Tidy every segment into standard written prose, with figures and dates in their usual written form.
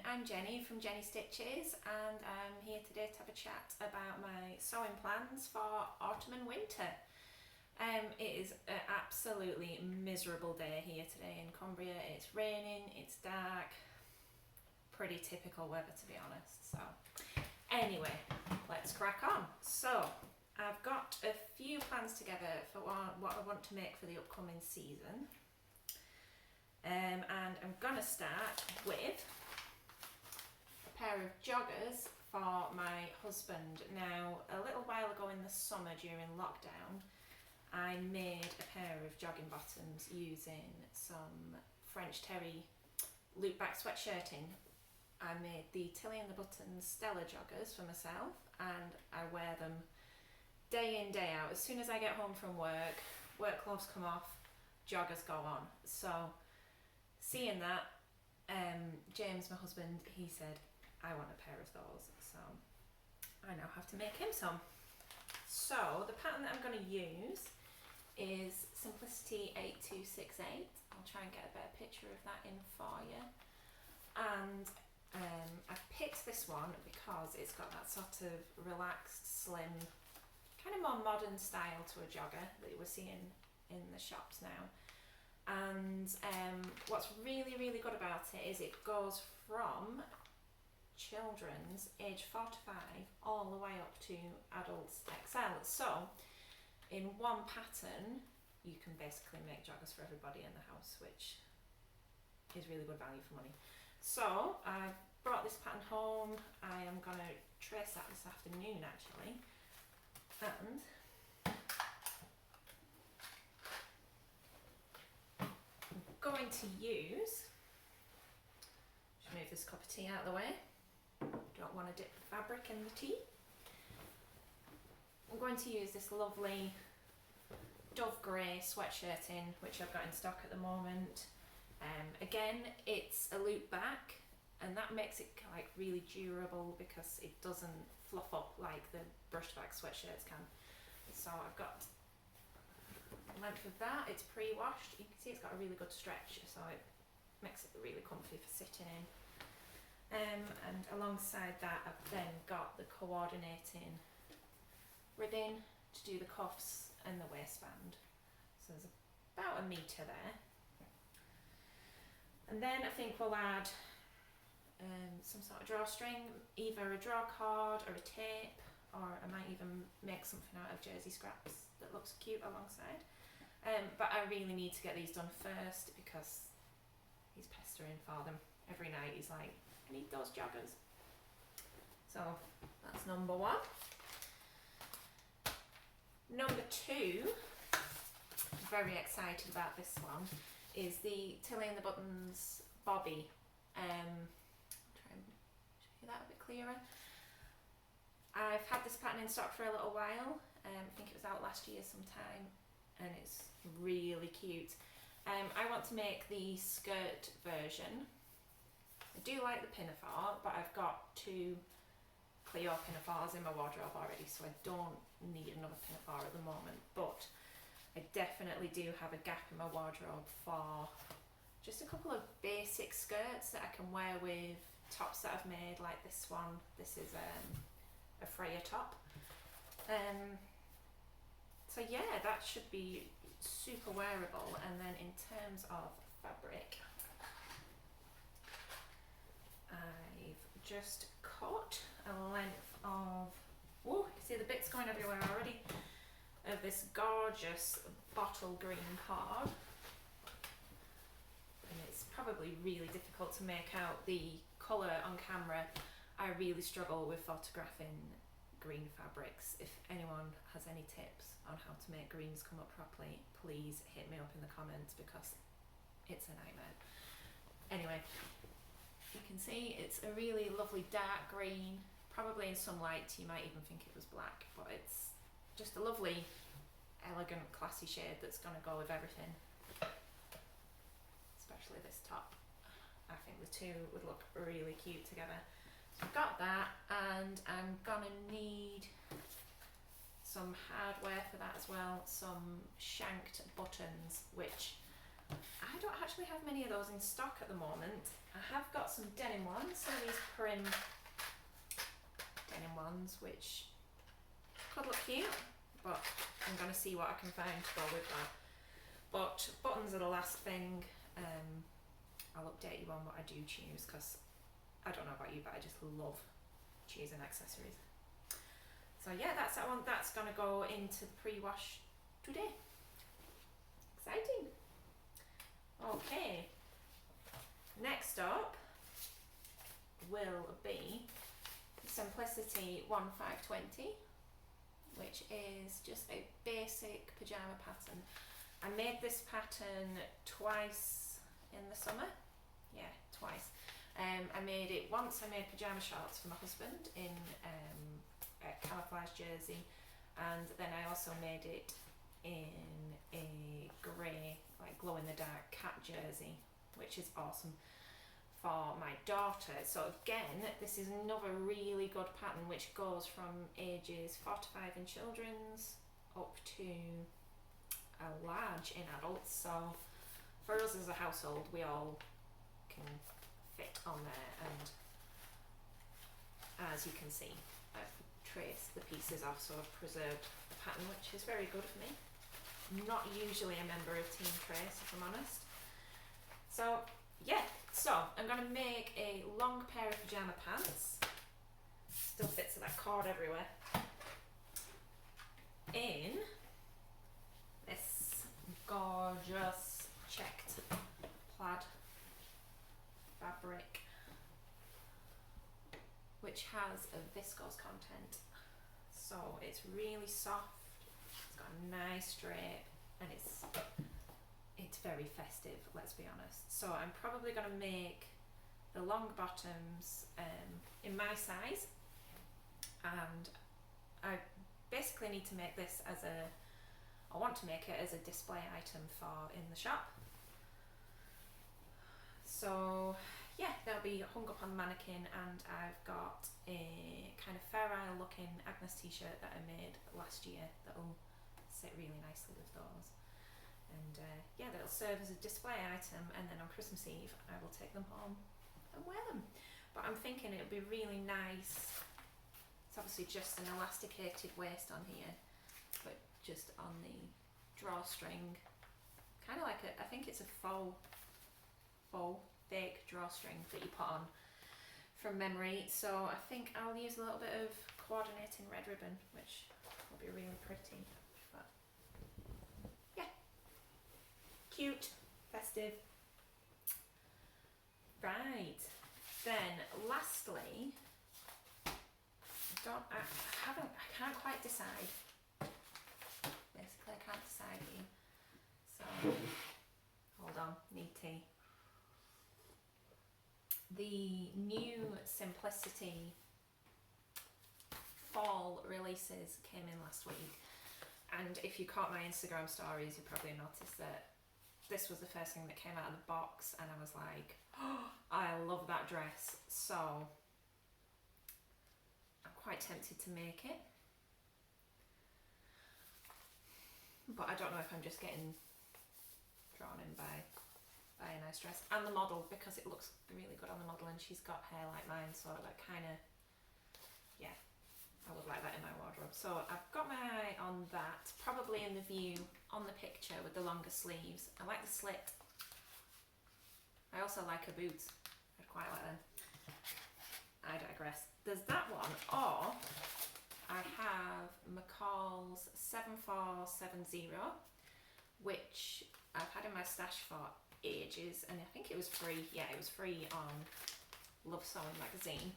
I'm Jenny from Jenny Stitches, and I'm here today to have a chat about my sewing plans for autumn and winter. It is an absolutely miserable day here today in Cumbria. It's raining, it's dark, pretty typical weather to be honest. So anyway, let's crack on. So I've got a few plans together for what I want to make for the upcoming season. And I'm gonna start with a pair of joggers for my husband. Now, a little while ago in the summer during lockdown, I made a pair of jogging bottoms using some French terry loop back sweatshirting. I made the Tilly and the Buttons Stella joggers for myself, and I wear them day in, day out. As soon as I get home from work clothes come off, joggers go on. So seeing that, James, my husband, he said, I want a pair of those. So I now have to make him some. So the pattern that I'm going to use is Simplicity 8268. I'll try and get a better picture of that in for you. And I've picked this one because it's got that sort of relaxed, slim, kind of more modern style to a jogger that we're seeing in the shops now. And what's really, really good about it is it goes from children's age 4 to 5 all the way up to adults XL. So in one pattern you can basically make joggers for everybody in the house, which is really good value for money. So I've brought this pattern home. I am going to trace that this afternoon actually, and going to use, just move this cup of tea out of the way, don't want to dip the fabric in the tea. I'm going to use this lovely dove grey sweatshirting which I've got in stock at the moment. Again, it's a loop back, and that makes it like really durable because it doesn't fluff up like the brushed back sweatshirts can. So I've got length of that, it's pre-washed. You can see it's got a really good stretch, so it makes it really comfy for sitting in. And alongside that I've then got the coordinating ribbing to do the cuffs and the waistband. So there's about 1 metre there. And then I think we'll add some sort of drawstring, either a draw cord or a tape, or I might even make something out of jersey scraps that looks cute alongside. But I really need to get these done first because he's pestering for them. Every night he's like, I need those joggers. So that's number 1. Number 2, very excited about this one, is the Tilly and the Buttons Bobbi. I'll try and show you that a bit clearer. I've had this pattern in stock for a little while. I think it was out last year sometime, and it's really cute. I want to make the skirt version. I do like the pinafore, but I've got 2 Clio pinafores in my wardrobe already, so I don't need another pinafore at the moment. But I definitely do have a gap in my wardrobe for just a couple of basic skirts that I can wear with tops that I've made, like this one. This is a Freya top. So yeah, that should be super wearable. And then in terms of fabric, I've just cut a length of, oh, you see the bits going everywhere already, of this gorgeous bottle green cord. And it's probably really difficult to make out the colour on camera. I really struggle with photographing green fabrics. If anyone has any tips on how to make greens come up properly, please hit me up in the comments because it's a nightmare. Anyway, you can see it's a really lovely dark green. Probably in some light you might even think it was black, but it's just a lovely, elegant, classy shade that's going to go with everything. Especially this top. I think the two would look really cute together. So I've got that, and I'm gonna need some hardware for that as well, some shanked buttons, which I don't actually have many of those in stock at the moment. I have got some denim ones, some of these prim denim ones, which could look cute, but I'm going to see what I can find to go with that. But buttons are the last thing. I'll update you on what I do choose, because I don't know about you, but I just love choosing accessories. So yeah, that's that one. That's going to go into the pre-wash today. Exciting. Okay, next up will be Simplicity 1520, which is just a basic pyjama pattern. I made this pattern twice in the summer. Yeah, twice. I made it once. I made pyjama shorts for my husband in a camouflage jersey, and then I also made it in a grey, like glow in the dark cat jersey, which is awesome, for my daughter. So again, this is another really good pattern which goes from ages 4 to 5 in children's up to a large in adults. So for us as a household, we all can fit on there, and as you can see, I've traced the pieces off, so I've preserved the pattern, which is very good of me. I'm not usually a member of Team Trace, if I'm honest. So yeah, so I'm going to make a long pair of pyjama pants, still fits of that cord everywhere, in this gorgeous checked plaid fabric, which has a viscose content, so it's really soft, it's got a nice drape, and it's very festive, let's be honest. So I'm probably going to make the long bottoms in my size, and I basically need to make this as I want to make it as a display item for in the shop. So yeah, they'll be hung up on the mannequin, and I've got a kind of Fair Isle looking Agnes t-shirt that I made last year that'll sit really nicely with those. And yeah, that'll serve as a display item, and then on Christmas Eve I will take them home and wear them. But I'm thinking it would be really nice, it's obviously just an elasticated waist on here, but just on the drawstring, kind of like I think it's a faux fake drawstring that you put on from memory. So I think I'll use a little bit of coordinating red ribbon, which will be really pretty. But yeah, cute, festive. Right, then lastly, I can't quite decide. Basically, I can't decide here. So hold on, need tea. The new Simplicity fall releases came in last week, and if you caught my Instagram stories, you probably noticed that this was the first thing that came out of the box, and I was like, oh, I love that dress. So I'm quite tempted to make it, but I don't know if I'm just getting drawn in by a nice dress, and the model, because it looks really good on the model, and she's got hair like mine, so that kind of, yeah, I would like that in my wardrobe. So I've got my eye on that, probably in the view on the picture with the longer sleeves. I like the slit. I also like her boots. I'd quite like them. I digress. There's that one, or I have McCall's 7470, which I've had in my stash for ages, and I think it was free. Yeah, it was free on Love Sewing magazine.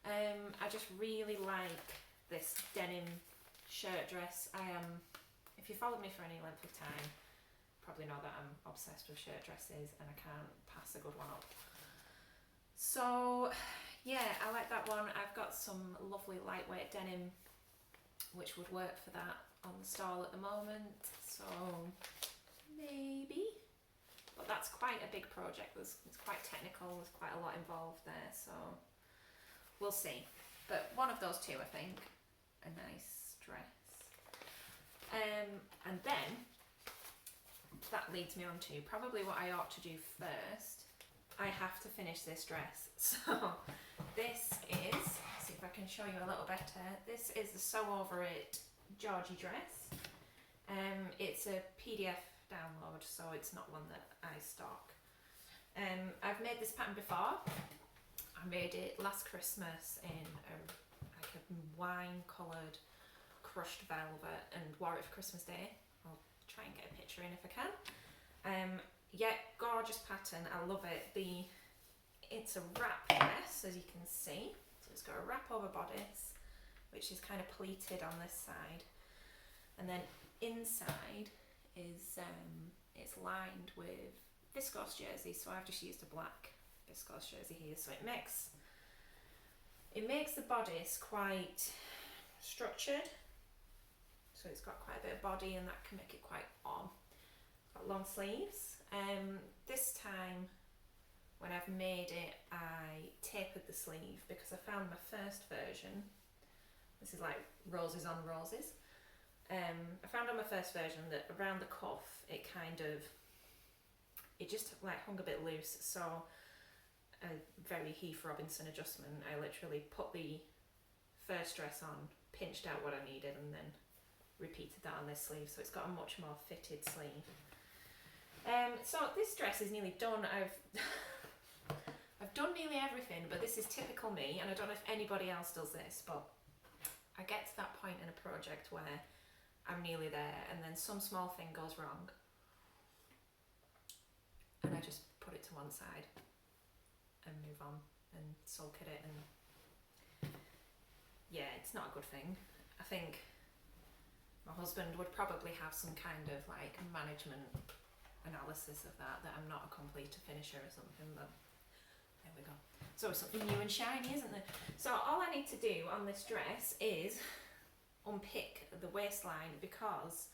I just really like this denim shirt dress. If you followed me for any length of time, probably know that I'm obsessed with shirt dresses, and I can't pass a good one up. So yeah, I like that one. I've got some lovely lightweight denim which would work for that on the stall at the moment, so maybe. But that's quite a big project. It's quite technical, there's quite a lot involved there, so we'll see. But one of those two, I think, a nice dress. And then that leads me on to probably what I ought to do first. I have to finish this dress. So this is, see if I can show you a little better. This is the Sew Over It Georgie dress. It's a PDF download, so it's not one that I stock. I've made this pattern before. I made it last Christmas in like a wine coloured crushed velvet and wore it for Christmas Day. I'll try and get a picture in if I can. Yeah, gorgeous pattern. I love it. It's a wrap dress, as you can see. So it's got a wrap over bodice, which is kind of pleated on this side, and then inside is it's lined with viscose jersey. So I've just used a black viscose jersey here, so it makes the bodice quite structured. So it's got quite a bit of body, and that can make it quite on. It's got long sleeves. This time when I've made it, I tapered the sleeve because I found my first version, this is like roses on roses, I found on my first version that around the cuff it just like hung a bit loose. So a very Heath Robinson adjustment, I literally put the first dress on, pinched out what I needed, and then repeated that on this sleeve, so it's got a much more fitted sleeve. So this dress is nearly done. I've done nearly everything, but this is typical me, and I don't know if anybody else does this, but I get to that point in a project where I'm nearly there, and then some small thing goes wrong, and I just put it to one side and move on and sulk at it, and yeah, it's not a good thing. I think my husband would probably have some kind of like management analysis of that I'm not a completer finisher or something, but there we go. So something new and shiny, isn't there? So all I need to do on this dress is unpick the waistline, because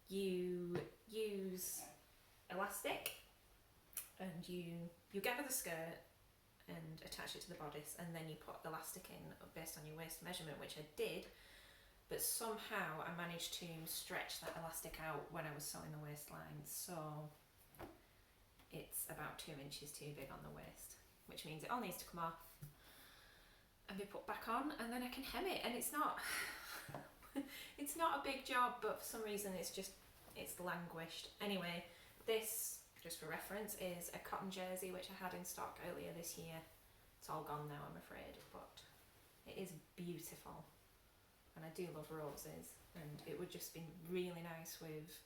you use elastic and you gather the skirt and attach it to the bodice, and then you put elastic in based on your waist measurement, which I did. But somehow I managed to stretch that elastic out when I was sewing the waistline, so it's about 2 inches too big on the waist, which means it all needs to come off and be put back on, and then I can hem it. And it's not it's not a big job, but for some reason it's languished. Anyway, this, just for reference, is a cotton jersey which I had in stock earlier this year. It's all gone now, I'm afraid, but it is beautiful. And I do love roses, and it would just be really nice with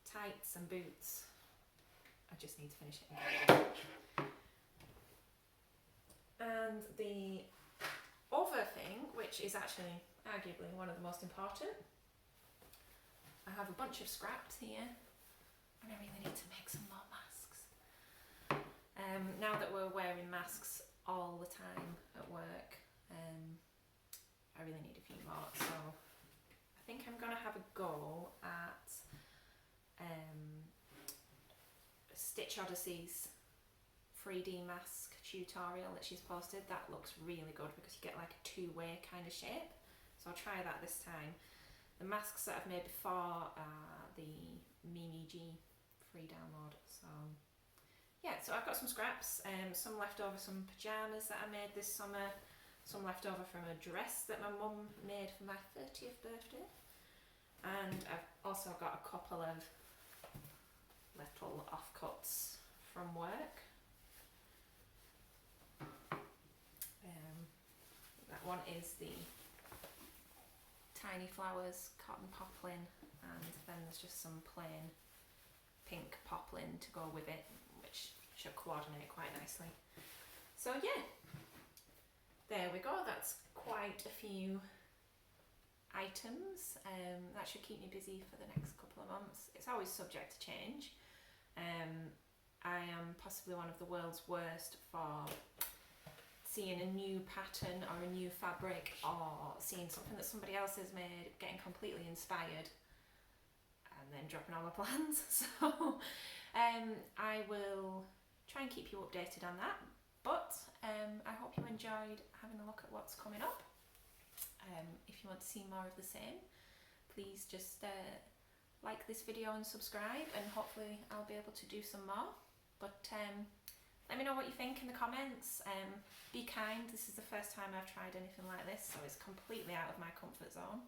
tights and boots. I just need to finish it again. And the other thing, which is actually arguably one of the most important, I have a bunch of scraps here, and I really need to make some more masks. Now that we're wearing masks all the time at work, I really need a few more, so I think I'm going to have a go at Stitch Odyssey's 3D mask tutorial that she's posted. That looks really good because you get like a two-way kind of shape, so I'll try that this time. The masks that I've made before are the Mimi G free download, so yeah. So I've got some scraps, some left over, some pyjamas that I made this summer, some left over from a dress that my mum made for my 30th birthday, and I've also got a couple of little offcuts from work. That one is the Tiny Flowers cotton poplin, and then there's just some plain pink poplin to go with it, which should coordinate quite nicely. So yeah, there we go. That's quite a few items. That should keep me busy for the next couple of months. It's always subject to change. I am possibly one of the world's worst for seeing a new pattern or a new fabric, or seeing something that somebody else has made, getting completely inspired, and then dropping all my plans. So I will try and keep you updated on that. But I hope you enjoyed having a look at what's coming up. If you want to see more of the same, please just like like this video and subscribe, and hopefully I'll be able to do some more. But let me know what you think in the comments. Be kind, this is the first time I've tried anything like this, so it's completely out of my comfort zone.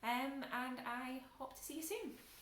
And I hope to see you soon.